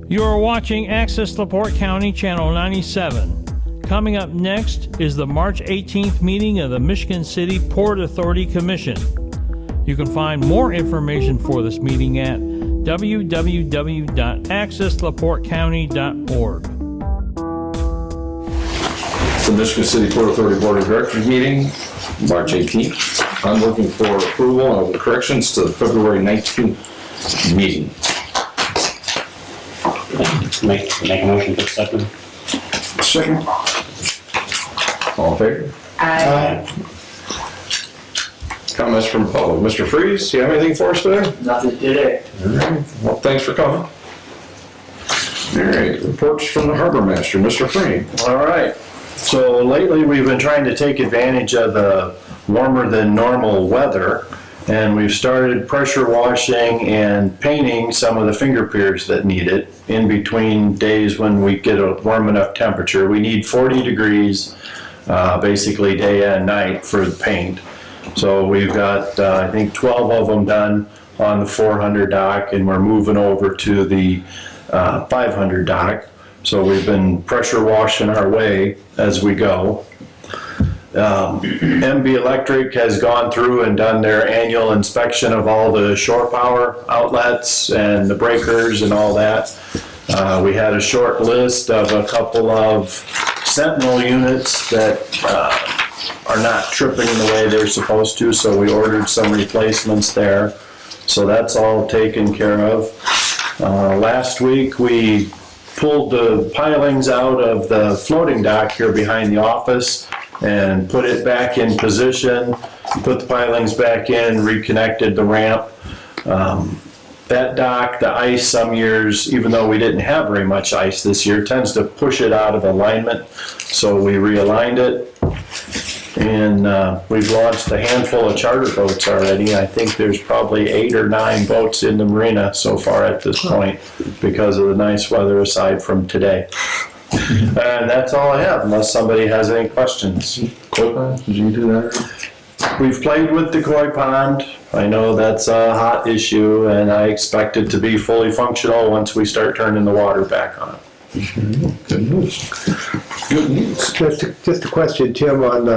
You are watching Access LaPorte County Channel 97. Coming up next is the March 18th meeting of the Michigan City Port Authority Commission. You can find more information for this meeting at www.accesslaportecounty.org. The Michigan City Port Authority Board of Directors meeting, March 18th. I'm looking for approval of the corrections to the February 19th meeting. Make a motion to accept them. Second. All in favor? Aye. Comments from the public. Mr. Freeze, do you have anything for us today? Nothing today. All right. Well, thanks for coming. All right. Reports from the Harbor Master, Mr. Freeney. All right. So lately we've been trying to take advantage of the warmer than normal weather, and we've started pressure washing and painting some of the finger piers that need it in between days when we get a warm enough temperature. We need 40 degrees basically day and night for the paint. So we've got I think 12 of them done on the 400 dock, and we're moving over to the 500 dock. So we've been pressure washing our way as we go. MB Electric has gone through and done their annual inspection of all the shore power outlets and the breakers and all that. We had a short list of a couple of Sentinel units that are not tripping the way they're supposed to, so we ordered some replacements there. So that's all taken care of. Last week we pulled the pilings out of the floating dock here behind the office and put it back in position, put the pilings back in, reconnected the ramp. That dock, the ice some years, even though we didn't have very much ice this year, tends to push it out of alignment. So we realigned it, and we've launched a handful of charter boats already. I think there's probably 8 or 9 boats in the marina so far at this point because of the nice weather aside from today. And that's all I have, unless somebody has any questions. Koi pond, did you do that? We've played with the koi pond. I know that's a hot issue, and I expect it to be fully functional once we start turning the water back on. Good news. Good news. Just a question, Tim, on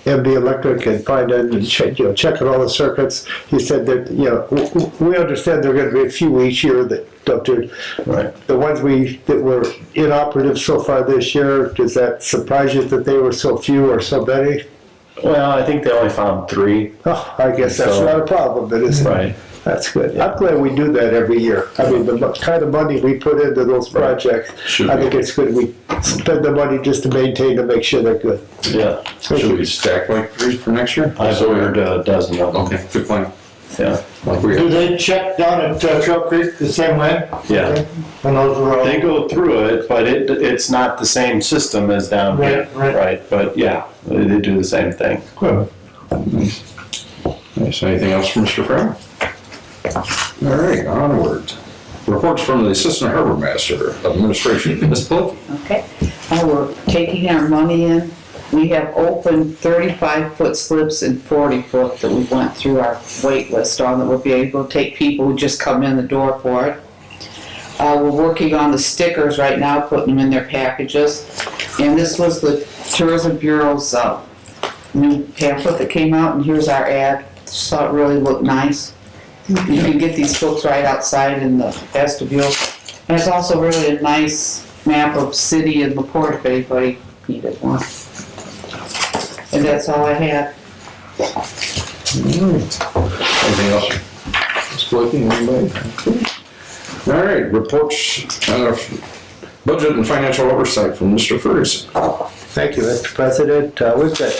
MB Electric and finding and checking all the circuits. You said that we understand there are going to be a few each year that don't do. Right. The ones that were inoperative so far this year, does that surprise you that they were so few or so many? Well, I think they only found 3. Oh, I guess that's not a problem, then, is it? Right. That's good. I'm glad we do that every year. I mean, the kind of money we put into those projects, I think it's good we spend the money just to maintain to make sure they're good. Yeah. Should we stack like 3 for next year? I've ordered a dozen of them. Okay, good plan. Yeah. Like we Do they check down at Trail Creek the same way? Yeah. When those were all... They go through it, but it's not the same system as down here. Right. But yeah, they do the same thing. Good. Nice. Anything else from Mr. Brown? All right, onward. Reports from the Assistant Harbor Master of Administration, Ms. Pilkey. Okay, we're taking our money in. We have opened 35-foot slips and 40-foot that we went through our wait list on that we'll be able to take people who just come in the door for it. We're working on the stickers right now, putting them in their packages. And this was the Tourism Bureau's new pamphlet that came out, and here's our ad. Just thought it really looked nice. You can get these books right outside in the vestibule. And it's also really a nice map of city and LaPorte if anybody needed one. And that's all I had. Anything else? Ms. Pilkey, anybody? All right, reports, budget and financial oversight from Mr. Ferguson. Thank you, Mr. President. We've got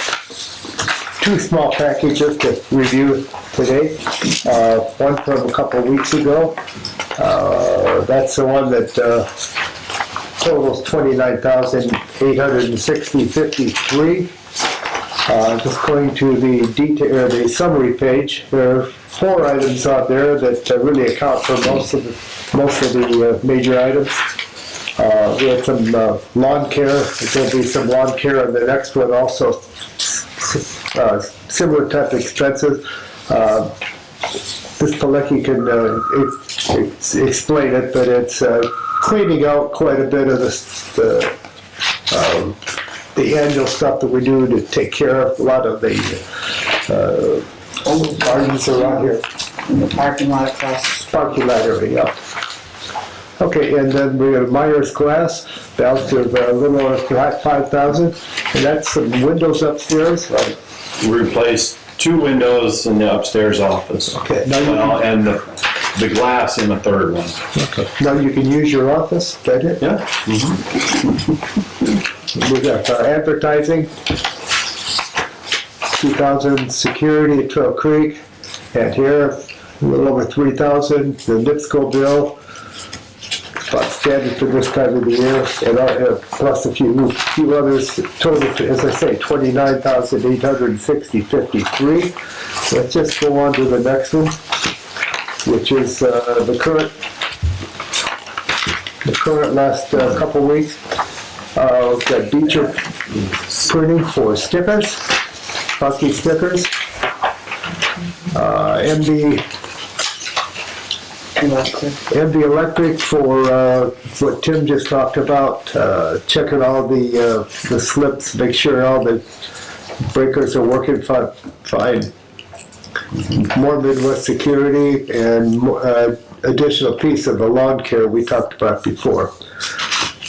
2 small packages to review today. One from a couple of weeks ago. That's the one that totals $29,860.53. Just going to the detail, the summary page. There are 4 items out there that really account for most of the major items. We had some lawn care. There'll be some lawn care on the next one also. Similar type of expenses. Ms. Pilecki can explain it, but it's cleaning out quite a bit of the annual stuff that we do to take care of a lot of the old gardens around here. In the parking lot across. Parking lot area, yeah. Okay, and then we have Myers Glass, down to a little over 5,000, and that's some windows upstairs, right? We replaced 2 windows in the upstairs office. Okay, now you- And the glass in the third one. Now you can use your office, is that it? Yeah. We got advertising, 2,000 security at Trail Creek, and here, a little over 3,000, the NIPSCO bill, about standard for this time of the year, and plus a few others, total, as I say, 29,860.53. Let's just go on to the next one, which is the current last couple weeks. We've got Beecher printing for stickers, Bucky stickers. MD Electric for what Tim just talked about, checking all the slips, make sure all the breakers are working fine. More Midwest Security and additional piece of the lawn care we talked about before.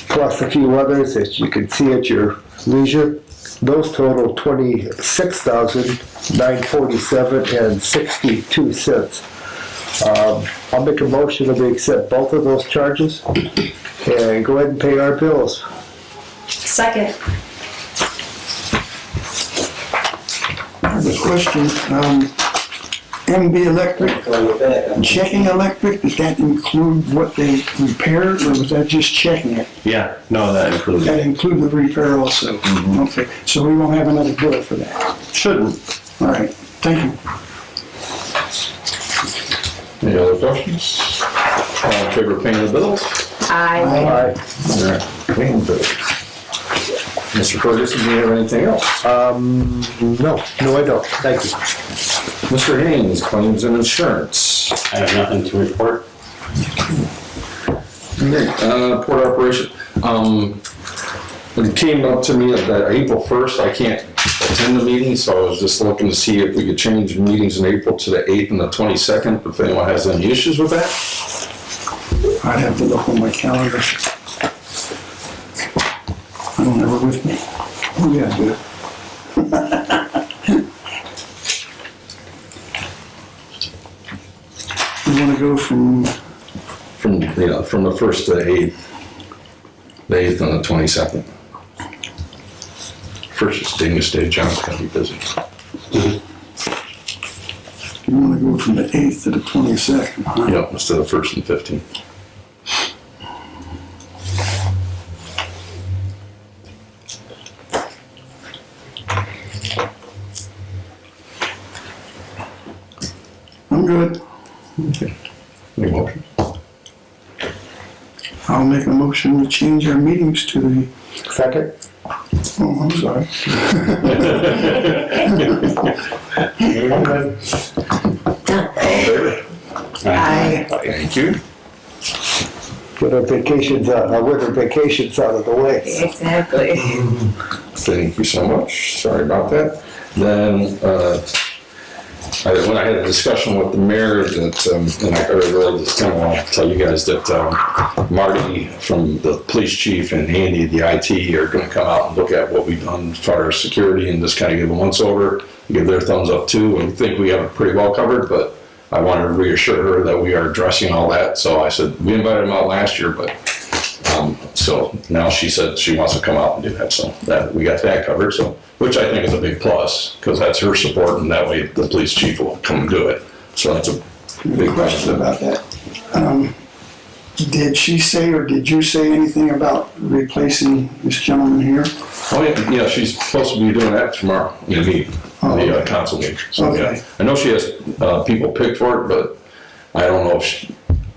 Plus a few others that you can see at your leisure. Those total $26,947.62. I'll make a motion that we accept both of those charges and go ahead and pay our bills. Second. I have a question. MB Electric, checking electric, does that include what they repaired, or was that just checking it? Yeah, no, that includes That it. include the repair also? Okay, so we won't have another bill for that. Shouldn't. All right, thank you. Any other questions? All in favor of paying the bills? Aye. All right. All right, paying the bills. Mr. Ferguson, do you have anything else? No, I don't. Thank you. Mr. Haynes, claims and insurance. I have nothing to report. Port operation. It came up to me that April 1st, I can't attend the meeting, so I was just looking to see if we could change meetings in April to the 8th and the 22nd, if anyone has any issues with that. I'd have to look on my calendar. I don't have it with me. Oh, yeah, I do. You wanna go from, From the 1st to the 8th. The 8th and the 22nd. First is Danish Day, John's gonna be busy. you wanna go from the 8th to the 22nd, huh? Yep, instead of 1st and 15th. I'm good. Any motion? I'll make a motion to change our meetings to the, Second? oh, I'm sorry. All in favor? Aye. Thank you. Get our vacations out, our winter vacations out of the way. Exactly. Thank you so much. Sorry about that. Then, when I had a discussion with the mayor, that, and I really just kind of want to tell you guys that Marty from the police chief and Andy, the IT, are going to come out and look at what we've done as far as security and just kind of give a once over, give their thumbs up too. And think we have it pretty well covered, but I wanted to reassure her that we are addressing all that. So I said, we invited them out last year, but so now she said she wants to come out and do that. So that we got that covered. So, which I think is a big plus, because that's her support, and that way the police chief will come and do it. So that's a big Question question. about that. Did she say, or did you say anything about replacing this gentleman here? Oh, yeah, she's supposed to be doing that tomorrow in the meeting, the council meeting. So, Okay. yeah. I know she has people picked for it, but I don't know if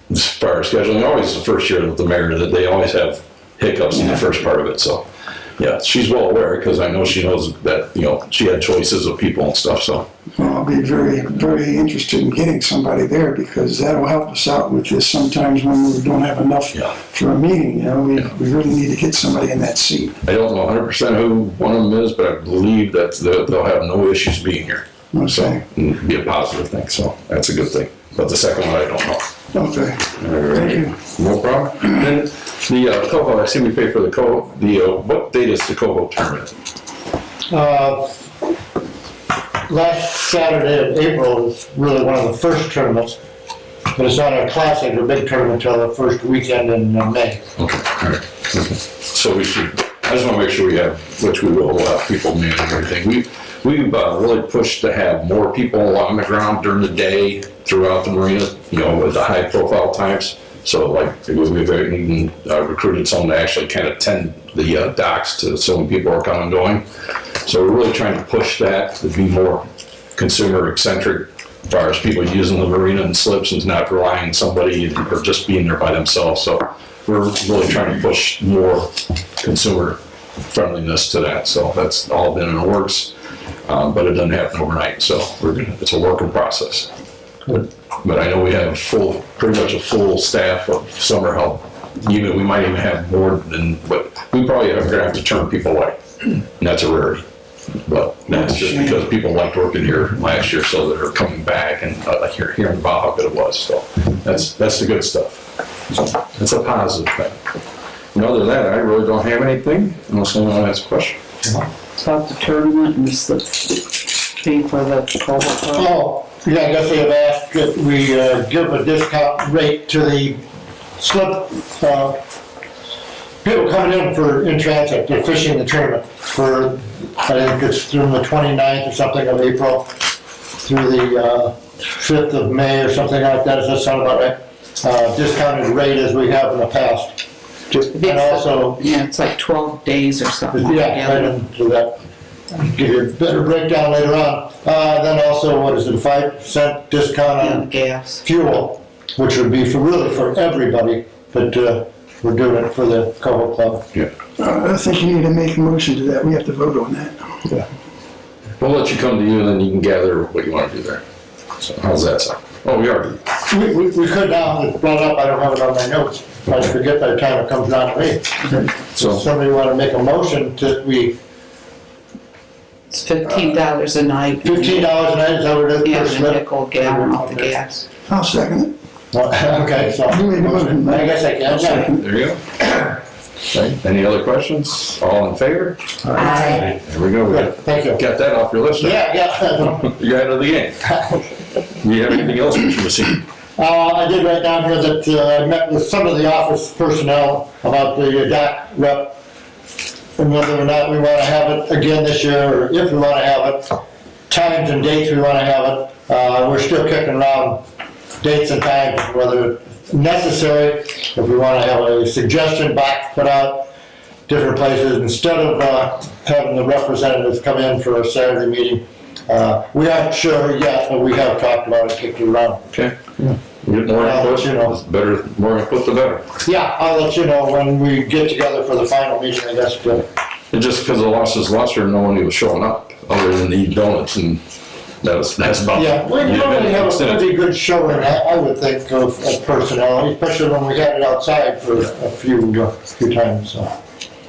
as far as scheduling, always the first year with the mayor, that they always have hiccups in the first part of it. So, yeah, she's well aware, because I know she knows that, she had choices of people and stuff, so. Well, I'll be very, very interested in getting somebody there because that'll help us out with this sometimes when we don't have enough Yeah. for a meeting, you know, we really need to get somebody in that seat. I don't know 100% who one of them is, but I believe that they'll have no issues being here. So, Okay, it'd be a positive thing, so that's a good thing. But the second one, I don't know. okay, All right. No problem. Then the Coho, I see we pay for the Coho, what date is the Coho tournament? Last Saturday of April is really one of the first tournaments, but it's not a classic or big tournament until the first weekend in May. Okay, all right. Okay. So we should, I just want to make sure we have, which we will, people manage everything. We've really pushed to have more people on the ground during the day throughout the marina, you know, with the high profile times. So like, we've even recruited someone to actually kind of tend the docks to so when people are coming and going. So we're really trying to push that to be more consumer eccentric as far as people using the marina and slips and not relying on somebody or just being there by themselves. So we're really trying to push more consumer friendliness to that. So that's all been in the works, but it doesn't happen overnight. So it's a work in process. But I know we have pretty much a full staff of summer help. Even we might even have more than, but we probably are gonna have to turn people away. And that's a rarity. But that's just because people liked working here last year, so they're coming back and hearing about how good it was. So that's the good stuff. So it's a positive thing. And other than that, I really don't have anything unless anyone has a question. About the tournament and the slip fee for the Coho Club. Oh, yeah, I guess they have asked that we give a discount rate to the slip, people coming in transit, they're fishing the tournament for, I think it's through the 29th or something of April, through the 5th of May or something like that, does that sound about right? Discounted rate as we have in the past. And also, Yeah, it's like 12 days or something. yeah, right into that. Give you a better breakdown later on. Then also, what is it, a 5% discount Yeah, on gas. fuel, which would be really for everybody, but we're doing it for the Coho Club. Yeah. I think you need to make a motion to that, we have to vote on that. We'll let you come to you and then you can gather what you want to do there. So how's that sound? Oh, we already. We could now, it's brought up, I don't have it on my notes, I forget by the time it comes down to me. So Somebody want to make a motion to, It's $15 a night. $15 a night, is that what it is? Yeah, per and a slip? nickel a gallon off the gas. I'll second it. Okay, so, You made a motion. I guess I can, yeah. there you go. Okay. Any other questions? All in favor? Aye. There we go. We Good, thank you. got that off your list. Yeah, yeah. You got into the game. You have anything else, Mr. Messina? I did write down here that I met with some of the office personnel about the dock rep and whether or not we want to have it again this year, or if we want to have it, times and dates we want to have it. We're still kicking around dates and times, whether it's necessary, if we want to have a suggestion box put out, different places, instead of having the representatives come in for a Saturday meeting. We aren't sure yet, but we have talked about it, kicked it around. Okay. Get more I'll let input. you know. It's better, more input the better. Yeah, I'll let you know when we get together for the final meeting, I guess. And just because the loss is lost, no one was showing up other than the donuts and that's about. Yeah, we normally have a pretty good showing, I would think, of personnel, especially when we had it outside for a few times, so.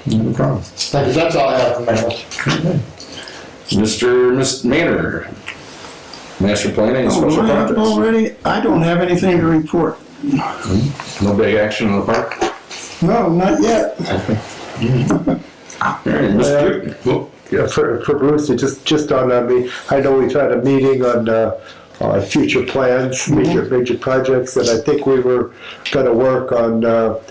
No problem. Thank you, that's all I have for my notes. Miss Manor, master planning and special projects. Already, I don't have anything to report. No big action in the park? No, not yet. All right, Miss Duke. Oh, Yeah, for Bruce, just on me, I know we've had a meeting on future plans, major projects, and I think we were gonna work on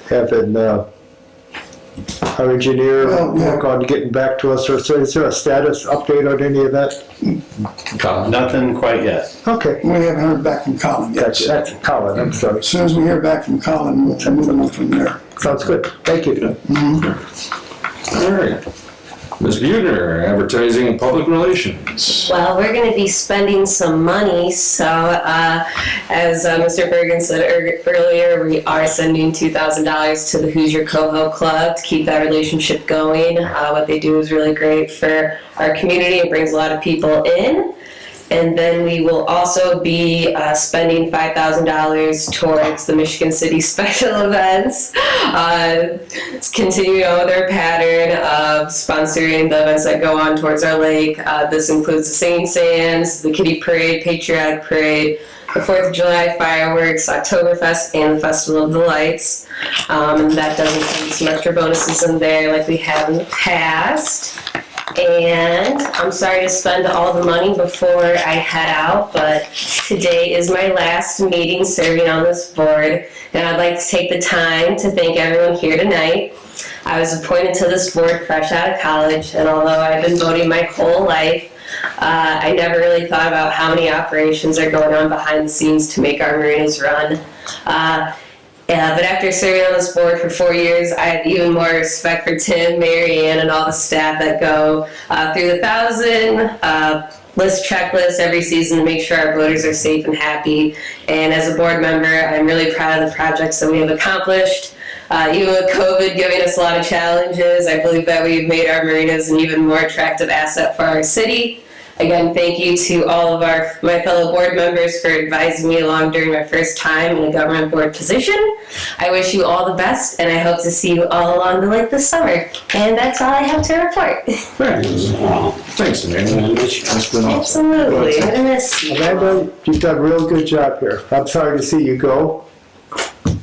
having our engineer work on getting back to us. So is there a status update on any of that? Colin. Nothing quite yet. Okay, We haven't heard back from Colin yet. that's Colin, I'm sorry. As soon as we hear back from Colin, we'll move on from there. Sounds good, thank you. All right. Ms. Buhner, advertising and public relations. Well, we're going to be spending some money, so as Mr. Bergen said earlier, we are sending $2,000 to the Hoosier Coho Club to keep that relationship going. What they do is really great for our community. It brings a lot of people in. And then we will also be spending $5,000 towards the Michigan City special events. Continuing on with our pattern of sponsoring the events that go on towards our lake. This includes the Singing Sands, the Kitty Parade, Patriotic Parade, the 4th of July fireworks, Oktoberfest, and the Festival of the Lights. And that does include some extra bonuses in there like we have in the past. And I'm sorry to spend all the money before I head out, but today is my last meeting serving on this board, and I'd like to take the time to thank everyone here tonight. I was appointed to this board fresh out of college, and although I've been voting my whole life, I never really thought about how many operations are going on behind the scenes to make our marinas run. But after serving on this board for 4 years, I have even more respect for Tim, Mary Ann, and all the staff that go through the 1,000 list checklist every season to make sure our voters are safe and happy. And as a board member, I'm really proud of the projects that we have accomplished. Even with COVID giving us a lot of challenges, I believe that we've made our marinas an even more attractive asset for our city. Again, thank you to all of my fellow board members for advising me along during my first time in a government board position. I wish you all the best, and I hope to see you all along the lake this summer. And that's all I have to report. Thanks, Amanda. That's been awesome. Absolutely. I'm gonna miss you. Amanda, you've done a real good job here. I'm sorry to see you go.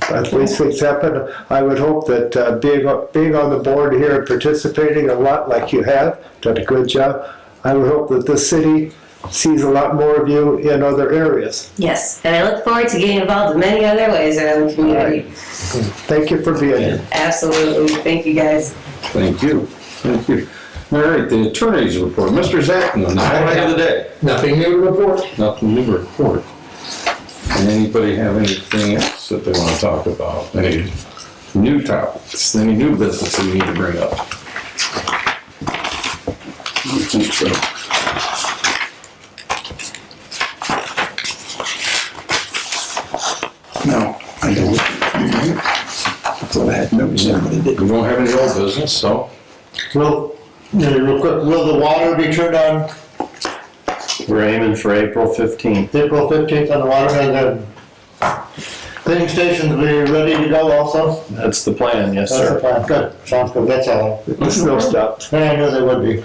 But these things happen. I would hope that being on the board here and participating a lot like you have, done a good job. I would hope that the city sees a lot more of you in other areas. Yes, and I look forward to getting involved in many other ways around the community. Thank you for being here. Absolutely. Thank you, guys. Thank you. Thank you. All right, the attorney's report. Mr. Zachman, the highlight of the day. Nothing new to report. Nothing new to report. And anybody have anything else that they want to talk about? Any new topics? Any new business that we need to bring up? I think so. No, I don't. I thought I had notes there, but I didn't. We don't have any old business, so Real quick, will the water be turned on We're aiming for April 15th. April 15th on the water, and then cleaning stations will be ready to go also? That's the plan, yes, That's the sir. plan. Good, sounds good, that's all. The snow stopped. I knew they would be.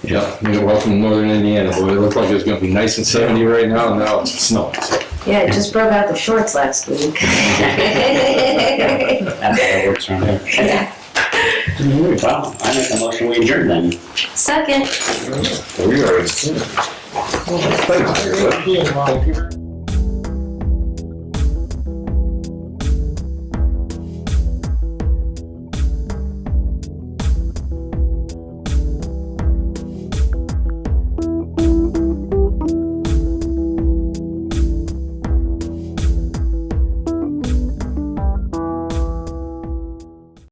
yeah, you're welcome to Northern Indiana. Boy, it looked like it was going to be nice and 70 right now, and now it's snowing. So. Yeah, I just broke out the shorts last week. That's how it works around here. Yeah. Wow, I make a motion, we adjourn then. Second. We are. Thank you.